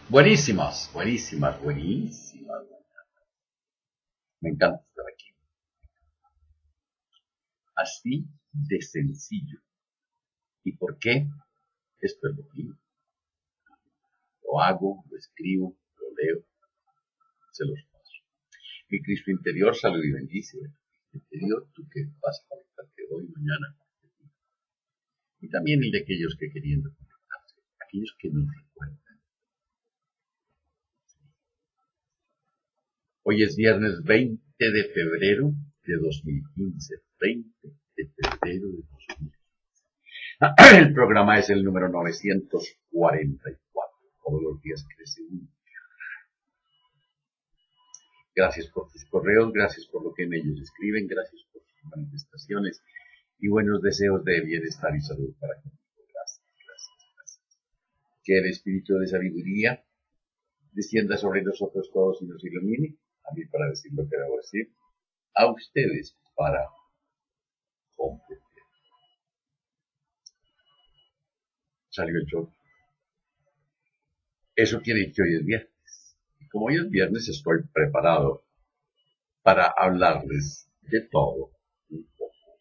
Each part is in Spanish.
Buenísimas, buenísimas, buenísimas. Me encanta estar aquí. Así de sencillo. ¿Y por qué? Esto es lo mío. Lo hago, lo escribo, lo leo, se los paso. Mi Cristo interior, salud y bendice. Interior, tú que vas a conectarte hoy, mañana. Y también el de aquellos que queriendo conectarse, aquellos que nos recuerdan. Hoy es viernes 20 de febrero de 2015. 20 de febrero de 2015. El programa es el número 944. Todos los días crece uno. Gracias por tus correos, gracias por lo que en ellos escriben, gracias por sus manifestaciones y buenos deseos de bienestar y salud para conmigo. Gracias, gracias, gracias. Que el espíritu de sabiduría descienda sobre nosotros todos y nos ilumine, a mí para decir lo que debo decir, a ustedes para comprender. Salió el show. Eso quiere decir que hoy es viernes. Y como hoy es viernes, estoy preparado para hablarles de todo un poco.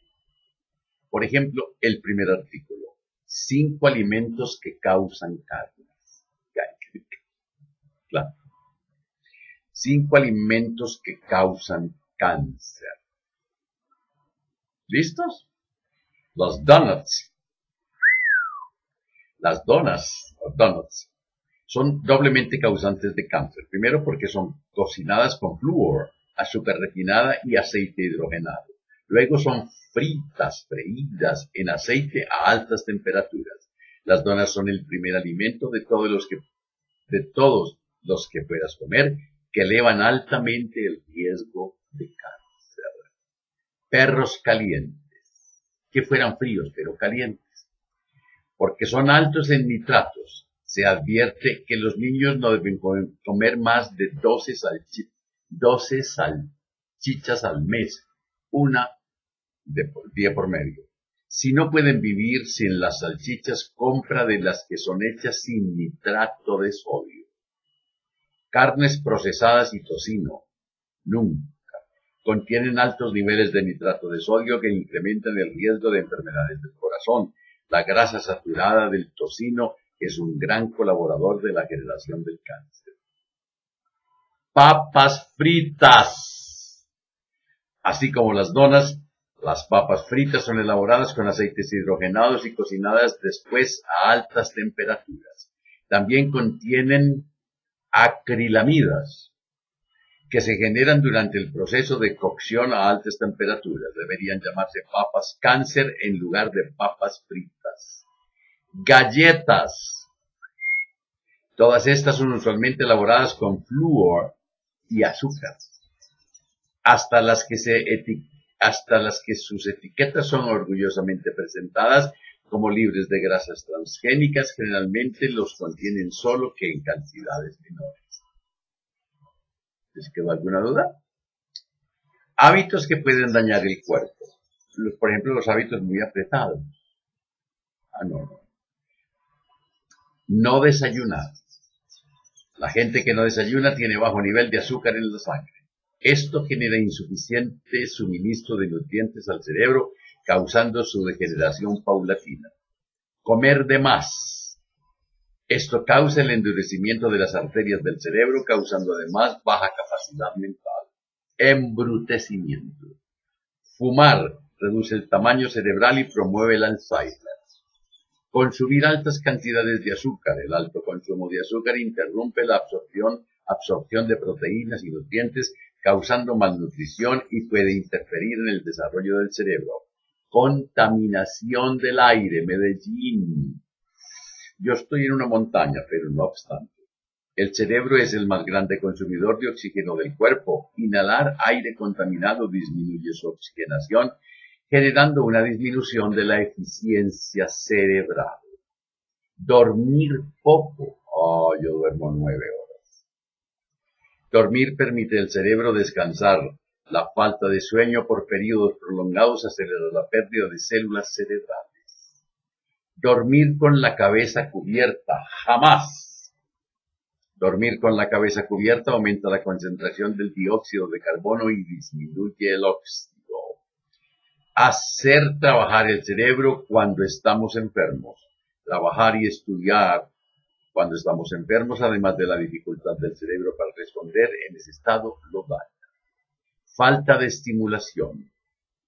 Por ejemplo, el primer artículo. 5 alimentos que causan caries. Claro. 5 alimentos que causan cáncer. ¿Listos? Los donuts. Las donas o donuts son doblemente causantes de cáncer. Primero porque son cocinadas con flúor, azúcar refinada y aceite hidrogenado. Luego son freídas en aceite a altas temperaturas. Las donas son el primer alimento de todos los que puedas comer que elevan altamente el riesgo de cáncer. Perros calientes, que fueran fríos pero calientes, porque son altos en nitratos. Se advierte que los niños no deben comer más de 12 salchichas al mes, una día por medio. Si no pueden vivir sin las salchichas, compra de las que son hechas sin nitrato de sodio. Carnes procesadas y tocino, nunca. Contienen altos niveles de nitrato de sodio que incrementan el riesgo de enfermedades del corazón. La grasa saturada del tocino es un gran colaborador de la generación del cáncer. Papas fritas. Así como las donas, las papas fritas son elaboradas con aceites hidrogenados y cocinadas después a altas temperaturas. También contienen acrilamidas, que se generan durante el proceso de cocción a altas temperaturas. Deberían llamarse papas cáncer en lugar de papas fritas. Galletas. Todas estas son usualmente elaboradas con flúor y azúcar. Hasta las que sus etiquetas son orgullosamente presentadas como libres de grasas transgénicas, generalmente los contienen solo que en cantidades menores. ¿Les quedó alguna duda? Hábitos que pueden dañar el cuerpo. Por ejemplo, los hábitos muy apretados. No desayunar. La gente que no desayuna tiene bajo nivel de azúcar en la sangre. Esto genera insuficiente suministro de nutrientes al cerebro, causando su degeneración paulatina. Comer de más. Esto causa el endurecimiento de las arterias del cerebro, causando además baja capacidad mental. Embrutecimiento. Fumar reduce el tamaño cerebral y promueve el Alzheimer. Consumir altas cantidades de azúcar. El alto consumo de azúcar interrumpe la absorción de proteínas y nutrientes, causando malnutrición y puede interferir en el desarrollo del cerebro. Contaminación del aire. Medellín. Yo estoy en una montaña, pero no obstante. El cerebro es el más grande consumidor de oxígeno del cuerpo. Inhalar aire contaminado disminuye su oxigenación, generando una disminución de la eficiencia cerebral. Dormir poco. Yo duermo 9 horas. Dormir permite al cerebro descansar. La falta de sueño por periodos prolongados acelera la pérdida de células cerebrales. Dormir con la cabeza cubierta. Jamás. Dormir con la cabeza cubierta aumenta la concentración del dióxido de carbono y disminuye el óxido. Hacer trabajar el cerebro cuando estamos enfermos. Trabajar y estudiar cuando estamos enfermos, además de la dificultad del cerebro para responder en ese estado, lo daña. Falta de estimulación.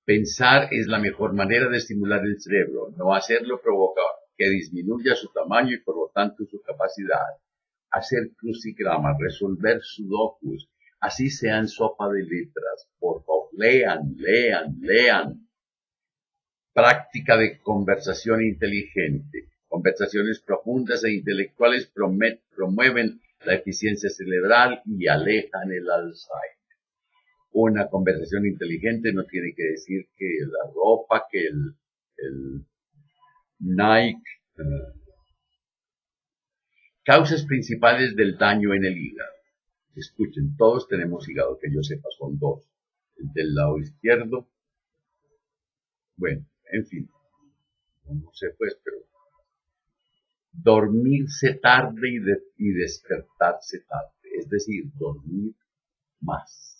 Pensar es la mejor manera de estimular el cerebro. No hacerlo provoca que disminuya su tamaño y por lo tanto su capacidad. Hacer crucigramas, resolver sudokus, así sean sopa de letras. Por favor, lean. Práctica de conversación inteligente. Conversaciones profundas e intelectuales promueven la eficiencia cerebral y alejan el Alzheimer. Una conversación inteligente no tiene que decir que la ropa, que el Nike. Causas principales del daño en el hígado. Escuchen, todos tenemos hígado, que yo sepa, son dos. El del lado izquierdo. Bueno, en fin. No sé pues, pero dormirse tarde y despertarse tarde. Es decir, dormir más.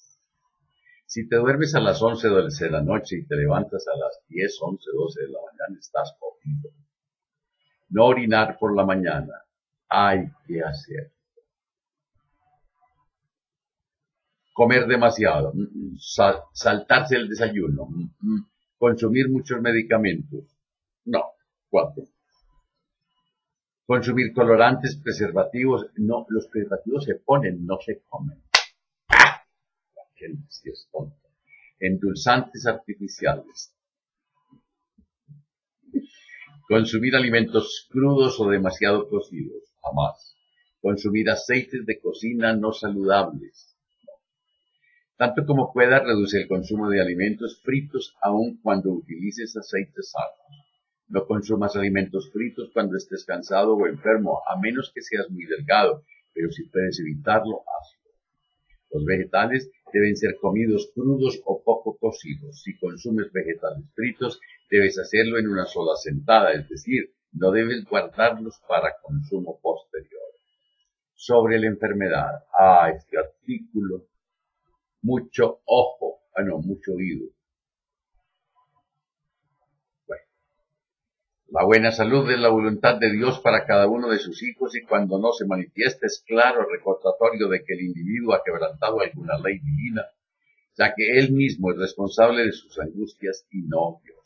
Si te duermes a las 11 de la noche y te levantas a las 10, 11, 12 de la mañana, estás jodido. No orinar por la mañana. Hay que hacer. Comer demasiado. Saltarse el desayuno. Consumir muchos medicamentos. No. 4. Consumir colorantes, preservativos. No, los preservativos se ponen, no se comen. Si es tonto. Endulzantes artificiales. Consumir alimentos crudos o demasiado cocidos. Jamás. Consumir aceites de cocina no saludables. No. Tanto como pueda, reduce el consumo de alimentos fritos aun cuando utilices aceites sanos. No consumas alimentos fritos cuando estés cansado o enfermo, a menos que seas muy delgado, pero si puedes evitarlo, hazlo. Los vegetales deben ser comidos crudos o poco cocidos. Si consumes vegetales fritos, debes hacerlo en una sola sentada, es decir, no debes guardarlos para consumo posterior. Sobre la enfermedad. Este artículo. Mucho ojo. Mucho oído. Bueno. La buena salud es la voluntad de Dios para cada uno de sus hijos y cuando no se manifiesta es claro recordatorio de que el individuo ha quebrantado alguna ley divina, ya que él mismo es responsable de sus angustias y no Dios.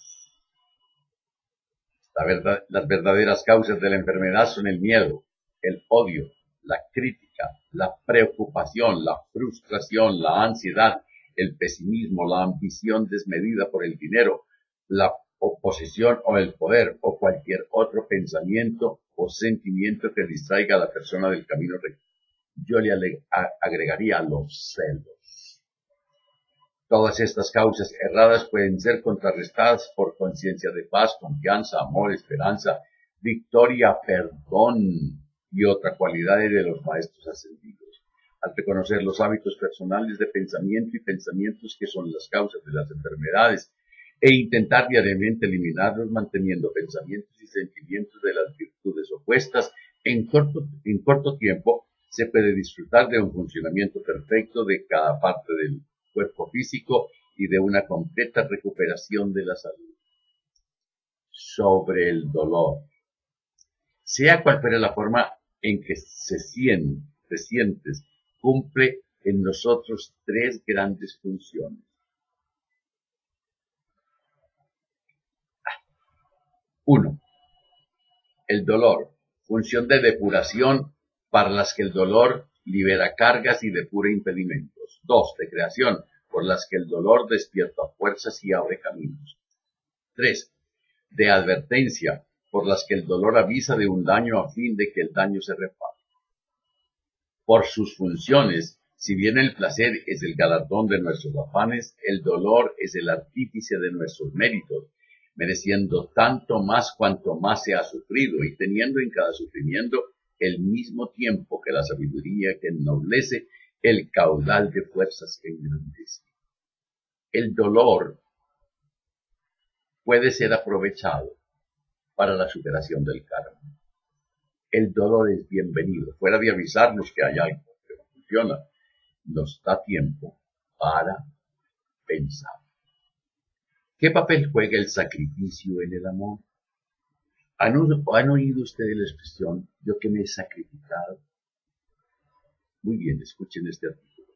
Las verdaderas causas de la enfermedad son el miedo, el odio, la crítica, la preocupación, la frustración, la ansiedad, el pesimismo, la ambición desmedida por el dinero, la oposición o el poder o cualquier otro pensamiento o sentimiento que distraiga a la persona del camino recto. Yo le agregaría los celos. Todas estas causas erradas pueden ser contrarrestadas por conciencia de paz, confianza, amor, esperanza, victoria, perdón y otras cualidades de los maestros ascendidos. Al reconocer los hábitos personales de pensamiento y pensamientos que son las causas de las enfermedades e intentar diariamente eliminarlos manteniendo pensamientos y sentimientos de las virtudes opuestas, en corto tiempo se puede disfrutar de un funcionamiento perfecto de cada parte del cuerpo físico y de una completa recuperación de la salud. Sobre el dolor. Sea cual fuera la forma en que te sientes, cumple en nosotros 3 grandes funciones. 1. El dolor. Función de depuración para las que el dolor libera cargas y depura impedimentos. 2. De creación, por las que el dolor despierta fuerzas y abre caminos. 3. De advertencia, por las que el dolor avisa de un daño a fin de que el daño se repare. Por sus funciones, si bien el placer es el galardón de nuestros afanes, el dolor es el artífice de nuestros méritos, mereciendo tanto más cuanto más se ha sufrido y teniendo en cada sufrimiento el mismo tiempo que la sabiduría que ennoblece, el caudal de fuerzas que engrandece. El dolor puede ser aprovechado para la superación del karma. el dolor es bienvenido. Fuera de avisarnos que hay algo que no funciona, nos da tiempo para pensar. ¿Qué papel juega el sacrificio en el amor? ¿Han oído ustedes la expresión, yo que me he sacrificado? Muy bien, escuchen este artículo.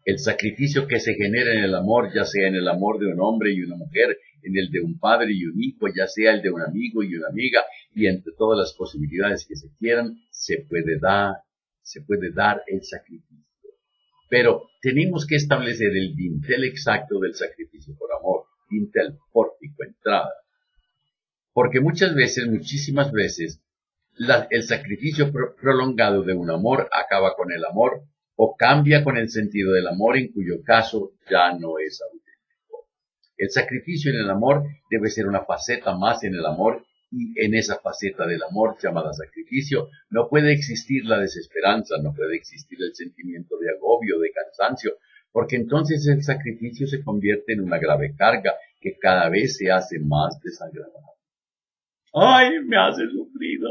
El sacrificio que se genera en el amor, ya sea en el amor de un hombre y una mujer, en el de un padre y un hijo, ya sea el de un amigo y una amiga, y entre todas las posibilidades que se quieran, se puede dar el sacrificio. Pero tenemos que establecer el dintel exacto del sacrificio por amor, dintel, pórtico, entrada. Porque muchísimas veces, el sacrificio prolongado de un amor acaba con el amor o cambia con el sentido del amor, en cuyo caso ya no es auténtico. El sacrificio en el amor debe ser una faceta más en el amor, y en esa faceta del amor llamada sacrificio no puede existir la desesperanza, no puede existir el sentimiento de agobio, de cansancio, porque entonces el sacrificio se convierte en una grave carga que cada vez se hace más desagradable. ¡Ay, me hace sufrir!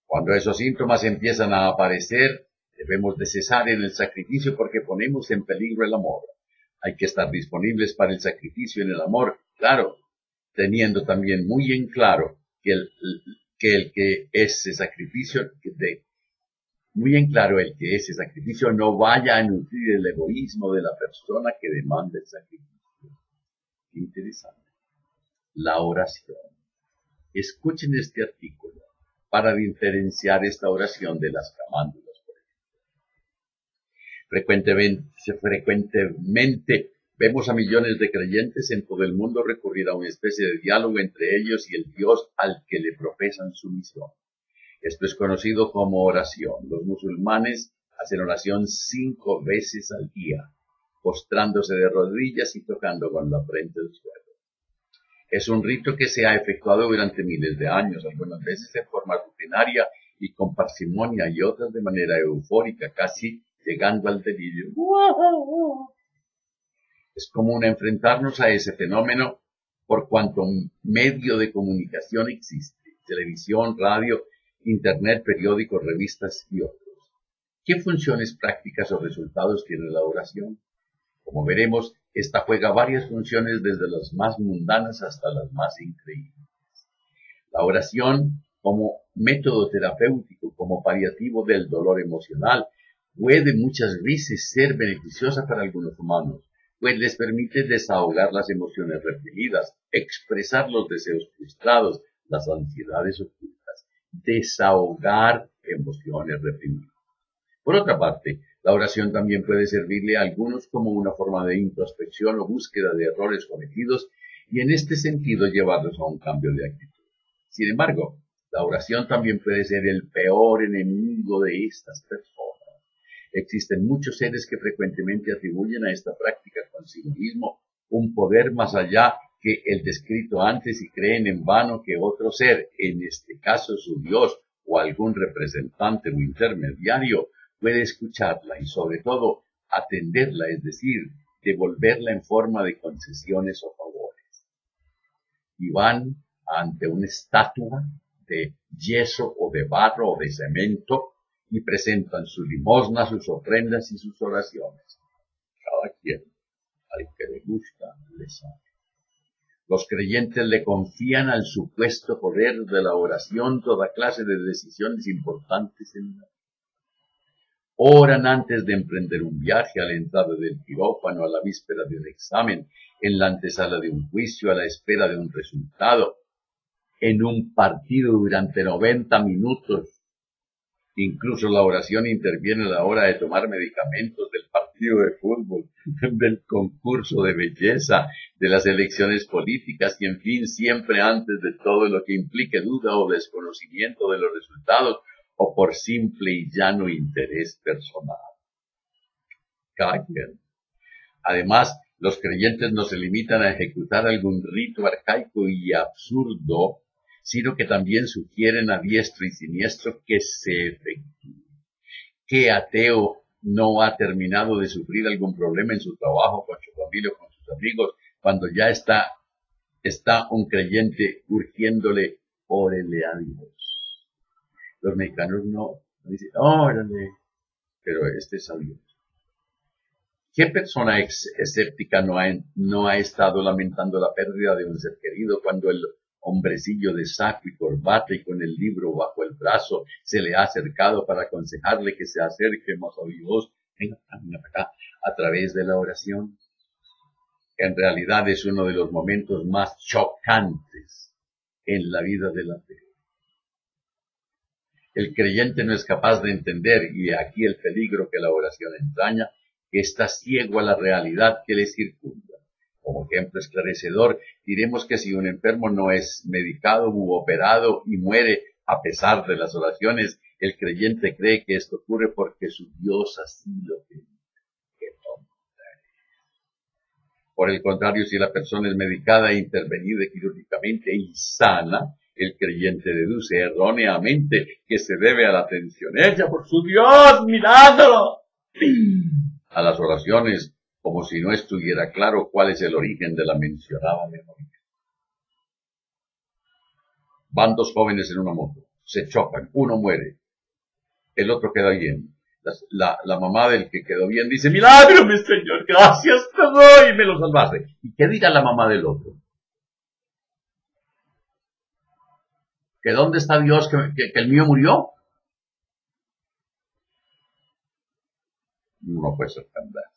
Cuando esos síntomas empiezan a aparecer, debemos de cesar en el sacrificio porque ponemos en peligro el amor. Hay que estar disponibles para el sacrificio en el amor, claro, teniendo también muy en claro el que ese sacrificio no vaya a nutrir el egoísmo de la persona que demanda el sacrificio. Interesante. La oración. Escuchen este artículo para diferenciar esta oración de las camándulas, por ejemplo. Frecuentemente vemos a millones de creyentes en todo el mundo recurrir a una especie de diálogo entre ellos y el Dios al que le profesan sumisión. Esto es conocido como oración. Los musulmanes hacen oración 5 veces al día, postrándose de rodillas y tocando con la frente el suelo. Es un rito que se ha efectuado durante miles de años, algunas veces de forma rutinaria y con parsimonia y otras de manera eufórica, casi llegando al delirio. Es común enfrentarnos a ese fenómeno por cuanto medio de comunicación existe: televisión, radio, internet, periódicos, revistas y otros. ¿Qué funciones prácticas o resultados tiene la oración? Como veremos, esta juega varias funciones desde las más mundanas hasta las más increíbles. La oración, como método terapéutico, como paliativo del dolor emocional, puede muchas veces ser beneficiosa para algunos humanos, pues les permite desahogar las emociones reprimidas, expresar los deseos frustrados, las ansiedades ocultas, desahogar emociones reprimidas. Por otra parte, la oración también puede servirle a algunos como una forma de introspección o búsqueda de errores cometidos y en este sentido llevarlos a un cambio de actitud. Sin embargo, la oración también puede ser el peor enemigo de estas personas. Existen muchos seres que frecuentemente atribuyen a esta práctica consigo mismo un poder más allá que el descrito antes y creen en vano que otro ser, en este caso su Dios o algún representante o intermediario, puede escucharla y sobre todo atenderla, es decir, devolverla en forma de concesiones o favores. Y van ante una estatua de yeso o de barro o de cemento y presentan su limosna, sus ofrendas y sus oraciones. Cada quien, al que le gusta, le sabe. Los creyentes le confían al supuesto poder de la oración toda clase de decisiones importantes en la vida. Oran antes de emprender un viaje, a la entrada del quirófano, a la víspera de un examen, en la antesala de un juicio, a la espera de un resultado, en un partido durante 90 minutos. Incluso la oración interviene a la hora de tomar medicamentos, del partido de fútbol, del concurso de belleza, de las elecciones políticas y, en fin, siempre antes de todo lo que implique duda o desconocimiento de los resultados, o por simple y llano interés personal. Cada quien. Además, los creyentes no se limitan a ejecutar algún rito arcaico y absurdo, sino que también sugieren a diestro y siniestro que se efectúe. ¿Qué ateo no ha terminado de sufrir algún problema en su trabajo, con su familia o con sus amigos, cuando ya está un creyente urgiéndole órele a Dios. Los mexicanos no dicen, órale, pero este es a Dios. ¿Qué persona escéptica no ha estado lamentando la pérdida de un ser querido cuando el hombrecillo de saco y corbata y con el libro bajo el brazo se le ha acercado para aconsejarle que se acerque más a Dios, venga para acá, a través de la oración? En realidad es uno de los momentos más chocantes en la vida del ateo. El creyente no es capaz de entender, y aquí el peligro que la oración entraña, que está ciego a la realidad que le circunda. Como ejemplo esclarecedor, diremos que si un enfermo no es medicado u operado y muere a pesar de las oraciones, el creyente cree que esto ocurre porque su Dios así lo permite. Por el contrario, si la persona es medicada e intervenida quirúrgicamente y sana, el creyente deduce erróneamente que se debe a la atención hecha por su Dios mirándolo a las oraciones, como si no estuviera claro cuál es el origen de la mencionada memoria. Van dos jóvenes en una moto, se chocan, uno muere, el otro queda bien. La mamá del que quedó bien dice, milagro, mi Señor, gracias te doy, me lo salvaste. ¿Y qué diga la mamá del otro? ¿Que dónde está Dios, que el mío murió? No puede ser verdad.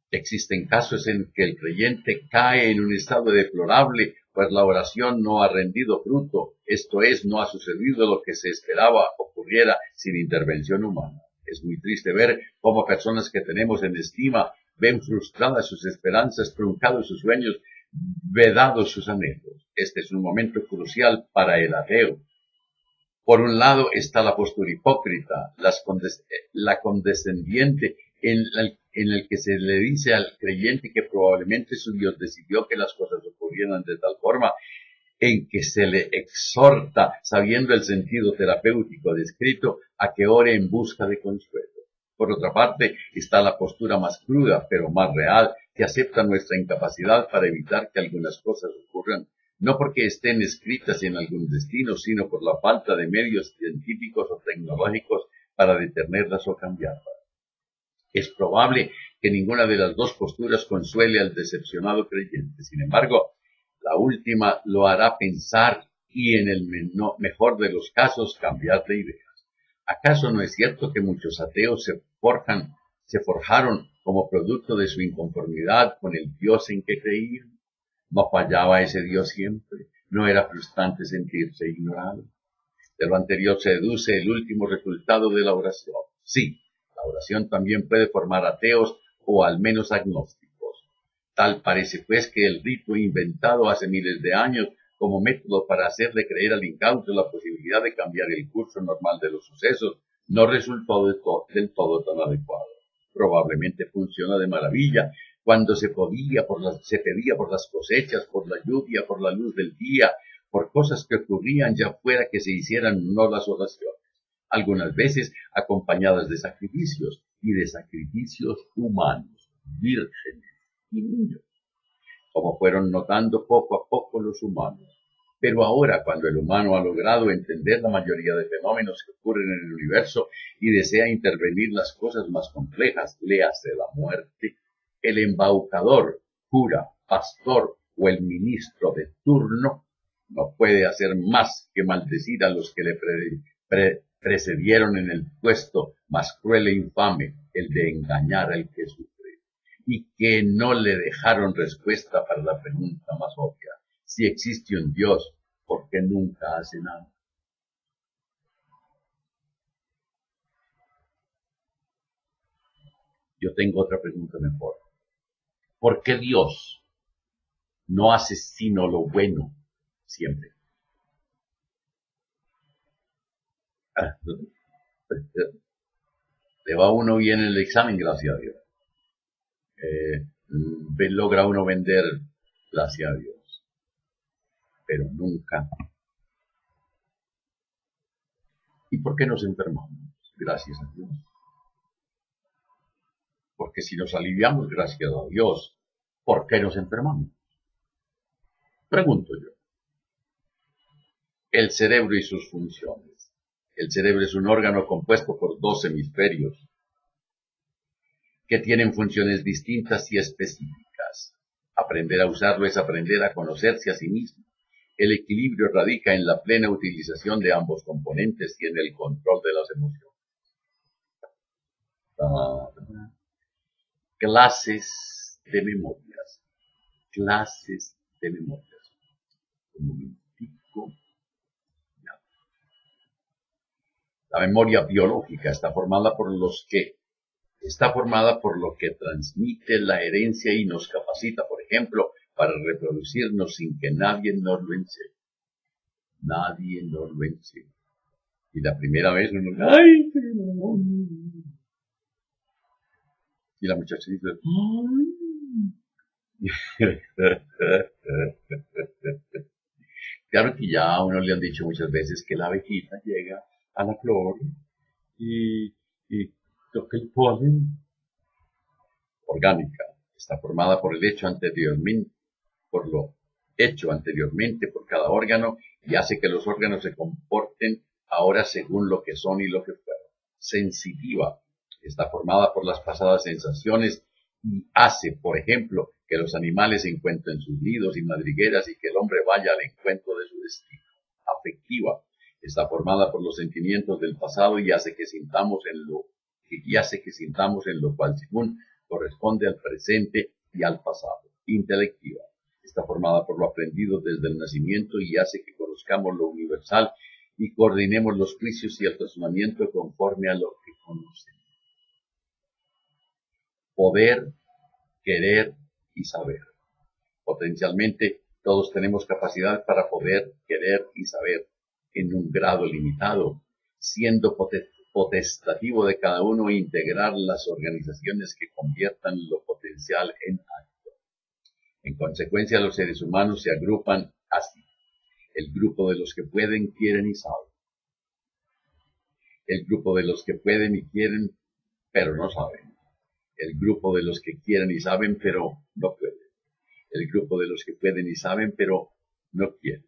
Existen casos en que el creyente cae en un estado deplorable, pues la oración no ha rendido fruto, esto es, no ha sucedido lo que se esperaba ocurriera sin intervención humana. Es muy triste ver cómo personas que tenemos en estima ven frustradas sus esperanzas, truncados sus sueños, vedados sus anhelos. Este es un momento crucial para el ateo. Por un lado está la postura hipócrita, la condescendiente, en el que se le dice al creyente que probablemente su Dios decidió que las cosas ocurrieran de tal forma, en que se le exhorta, sabiendo el sentido terapéutico descrito, a que ore en busca de consuelo. Por otra parte, está la postura más cruda, pero más real, que acepta nuestra incapacidad para evitar que algunas cosas ocurran, no porque estén escritas en algún destino, sino por la falta de medios científicos o tecnológicos para detenerlas o cambiarlas. Es probable que ninguna de las dos posturas consuele al decepcionado creyente. Sin embargo, la última lo hará pensar y, en el mejor de los casos, cambiar de ideas. ¿Acaso no es cierto que muchos ateos se forjaron como producto de su inconformidad con el Dios en que creían? ¿No fallaba ese Dios siempre? ¿No era frustrante sentirse ignorado? De lo anterior se deduce el último resultado de la oración. Sí, la oración también puede formar ateos o al menos agnósticos. Tal parece pues que el rito inventado hace miles de años como método para hacerle creer al incauto la posibilidad de cambiar el curso normal de los sucesos no resultó del todo tan adecuado. Probablemente funciona de maravilla cuando se pedía por las cosechas, por la lluvia, por la luz del día, por cosas que ocurrían ya fuera que se hicieran o no las oraciones, algunas veces acompañadas de sacrificios y de sacrificios humanos, vírgenes y niños, como fueron notando poco a poco los humanos. Pero ahora, cuando el humano ha logrado entender la mayoría de fenómenos que ocurren en el universo y desea intervenir las cosas más complejas, léase la muerte, el embaucador, cura, pastor o el ministro de turno no puede hacer más que maldecir a los que le precedieron en el puesto más cruel e infame, el de engañar al que sufre, y que no le dejaron respuesta para la pregunta más obvia: si existe un Dios, ¿por qué nunca hace nada? Yo tengo otra pregunta mejor. ¿Por qué Dios no hace sino lo bueno siempre? Le va uno bien en el examen, gracias a Dios. Logra uno vender, gracias a Dios. Pero nunca. ¿Y por qué nos enfermamos? Gracias a Dios. Porque si nos aliviamos, gracias a Dios, ¿por qué nos enfermamos? Pregunto yo. El cerebro y sus funciones. El cerebro es un órgano compuesto por 2 hemisferios que tienen funciones distintas y específicas. Aprender a usarlo es aprender a conocerse a sí mismo. El equilibrio radica en la plena utilización de ambos componentes y en el control de las emociones. Clases de memorias. Clases de memorias. Un momentico. La memoria biológica está formada por lo que transmite la herencia y nos capacita, por ejemplo, para reproducirnos sin que nadie nos lo enseñe. Nadie nos lo enseña. Y la primera vez uno, ¡ay! Y la muchacha dice, ¡ay! Claro que ya a uno le han dicho muchas veces que la abejita llega a la flor y toca el polen. Orgánica. Está formada por lo hecho anteriormente por cada órgano y hace que los órganos se comporten ahora según lo que son y lo que fueron. Sensitiva. Está formada por las pasadas sensaciones y hace, por ejemplo, que los animales encuentren sus nidos y madrigueras y que el hombre vaya al encuentro de su destino. Afectiva. Está formada por los sentimientos del pasado y hace que sintamos en lo cual según corresponde al presente y al pasado. Intelectiva. Está formada por lo aprendido desde el nacimiento y hace que conozcamos lo universal y coordinemos los juicios y el razonamiento conforme a lo que conocemos. Poder, querer y saber. Potencialmente, todos tenemos capacidad para poder, querer y saber en un grado limitado, siendo potestativo de cada uno integrar las organizaciones que conviertan lo potencial en acto. En consecuencia, los seres humanos se agrupan así. El grupo de los que pueden, quieren y saben. El grupo de los que pueden y quieren, pero no saben. El grupo de los que quieren y saben, pero no pueden. El grupo de los que pueden y saben, pero no quieren.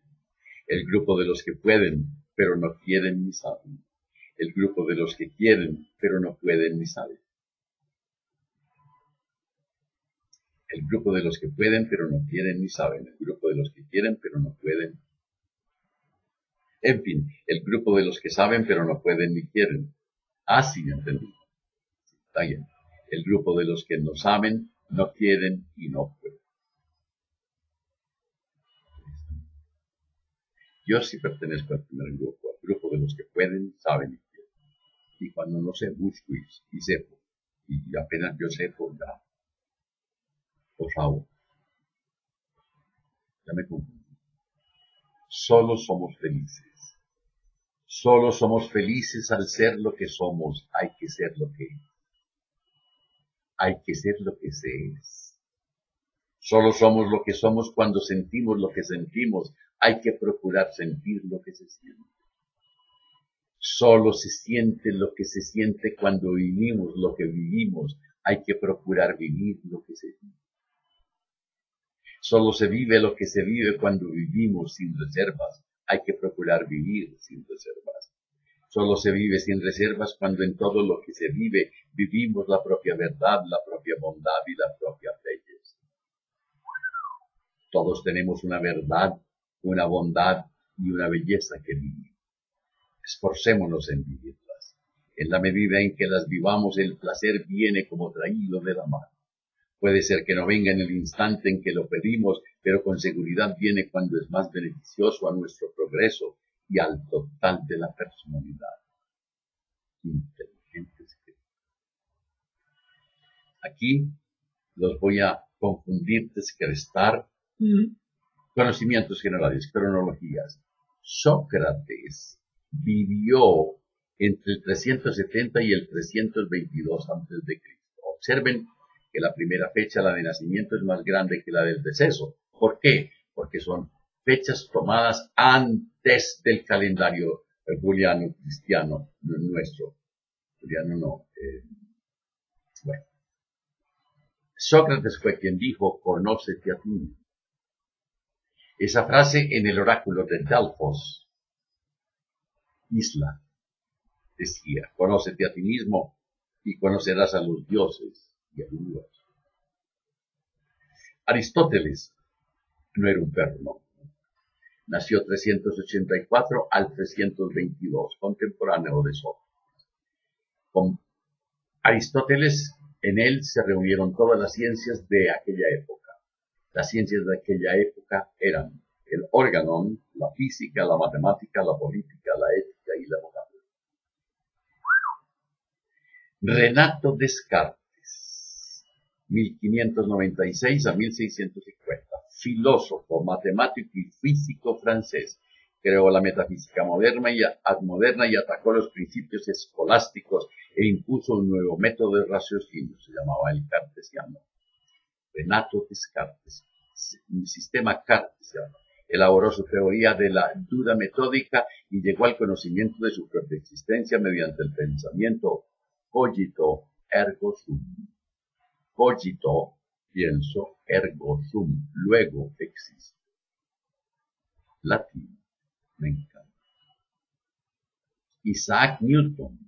El grupo de los que pueden, pero no quieren ni saben. El grupo de los que quieren, pero no pueden ni saben. El grupo de los que pueden, pero no quieren ni saben. El grupo de los que quieren, pero no pueden. En fin, el grupo de los que saben, pero no pueden ni quieren. Así me entendí. Está bien. El grupo de los que no saben, no quieren y no pueden. Yo sí pertenezco al primer grupo, al grupo de los que pueden, saben y quieren. Y cuando no sé, busco y sepo. Y apenas yo sepo, ya. Por favor. Ya me confundí. Solo somos felices. Solo somos felices al ser lo que somos. Hay que ser lo que es. Hay que ser lo que se es. Solo somos lo que somos cuando sentimos lo que sentimos. Hay que procurar sentir lo que se siente. Solo se siente lo que se siente cuando vivimos lo que vivimos. Hay que procurar vivir lo que se vive. Solo se vive lo que se vive cuando vivimos sin reservas. Hay que procurar vivir sin reservas. Solo se vive sin reservas cuando en todo lo que se vive vivimos la propia verdad, la propia bondad y la propia belleza. Todos tenemos una verdad, una bondad y una belleza que vivir. Esforcémonos en vivirlas. En la medida en que las vivamos, el placer viene como traído de la mano. Puede ser que no venga en el instante en que lo pedimos, pero con seguridad viene cuando es más beneficioso a nuestro progreso y al total de la personalidad. Inteligentes. Aquí los voy a confundir, descrestar. Conocimientos generales, cronologías. Sócrates vivió entre el 370 y el 322 a.C. Observen que la primera fecha, la de nacimiento, es más grande que la del deceso. ¿Por qué? Porque son fechas tomadas antes del calendario juliano cristiano nuestro. Juliano no. Bueno. Sócrates fue quien dijo, conócete a ti mismo. Esa frase en el oráculo de Delfos isla, decía, conócete a ti mismo y conocerás a los dioses y al universo. Aristóteles no era un perro, no. Nació 384 al 322, contemporáneo de Sócrates. Con Aristóteles, en él se reunieron todas las ciencias de aquella época. Las ciencias de aquella época eran el organon, la física, la matemática, la política, la ética y la moral. Renato Descartes, 1596 a 1650, filósofo, matemático y físico francés, creó la metafísica moderna y atacó los principios escolásticos e impuso un nuevo método de raciocinio, se llamaba el cartesiano. Renato Descartes, sistema cartesiano, elaboró su teoría de la duda metódica y llegó al conocimiento de su propia existencia mediante el pensamiento cogito ergo sum. Cogito, pienso, ergo sum, luego existo. Latín, me encanta. Isaac Newton,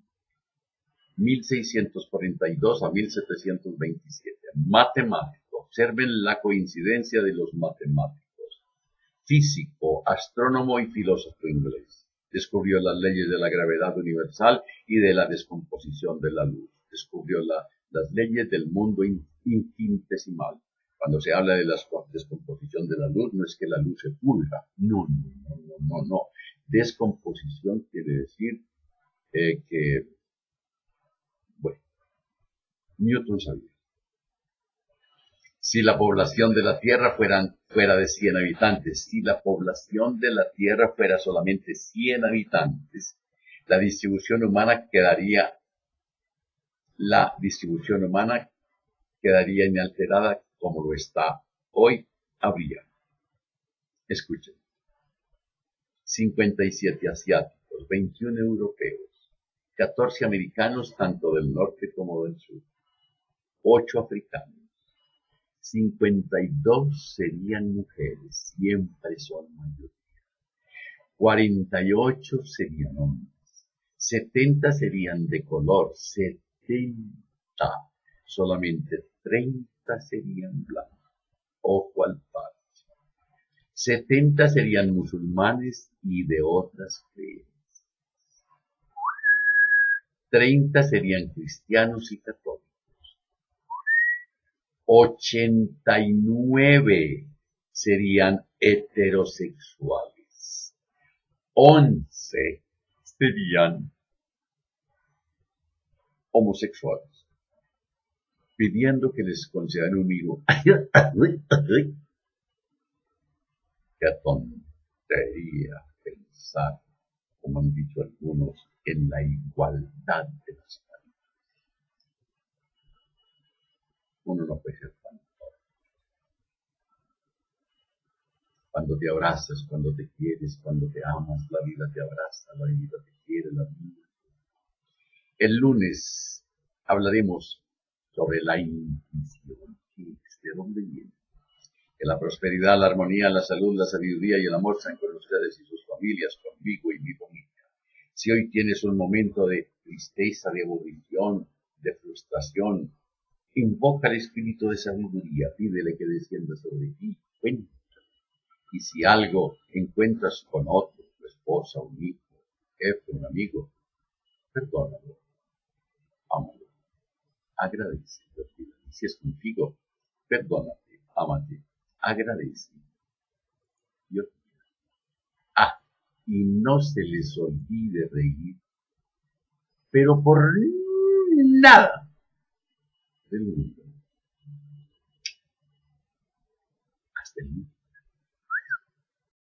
1642 a 1727, matemático. Observen la coincidencia de los matemáticos. Físico, astrónomo y filósofo inglés. Descubrió las leyes de la gravedad universal y de la descomposición de la luz. Descubrió las leyes del mundo infinitesimal. Cuando se habla de la descomposición de la luz, no es que la luz se pulga. No. Descomposición quiere decir bueno, Newton sabía. Si la población de la Tierra fuera de 100 habitantes, si la población de la Tierra fuera solamente 100 habitantes, la distribución humana quedaría inalterada como lo está hoy. Habría, escuchen, 57 asiáticos, 21 europeos, 14 americanos tanto del norte como del sur, 8 africanos. 52 serían mujeres, siempre son mayoría. 48 serían hombres. 70 serían de color, 70. Solamente 30 serían blancos. Ojo al parche. 70 serían musulmanes y de otras creencias. 30 serían cristianos y católicos. 89 serían heterosexuales. 11 serían homosexuales, pidiendo que les concedan un hijo. Qué tontería pensar, como han dicho algunos, en la igualdad de las familias. Uno no puede ser tan tonto. Cuando te abrazas, cuando te quieres, cuando te amas, la vida te abraza, la vida te quiere, la vida. El lunes hablaremos sobre la intuición. ¿De dónde viene? Que la prosperidad, la armonía, la salud, la sabiduría y el amor sean con ustedes y sus familias, conmigo y mi familia. Si hoy tienes un momento de tristeza, de aburrición, de frustración, invoca al espíritu de sabiduría, pídele que descienda sobre ti, cuéntale. Y si algo encuentras con otro, tu esposa, un hijo, jefe, un amigo, perdónalo, ámalo, agradece. Si es contigo, perdónate, ámate, agradece. Dios mío. Y no se les olvide reír, pero por nada del mundo. Hasta el lunes.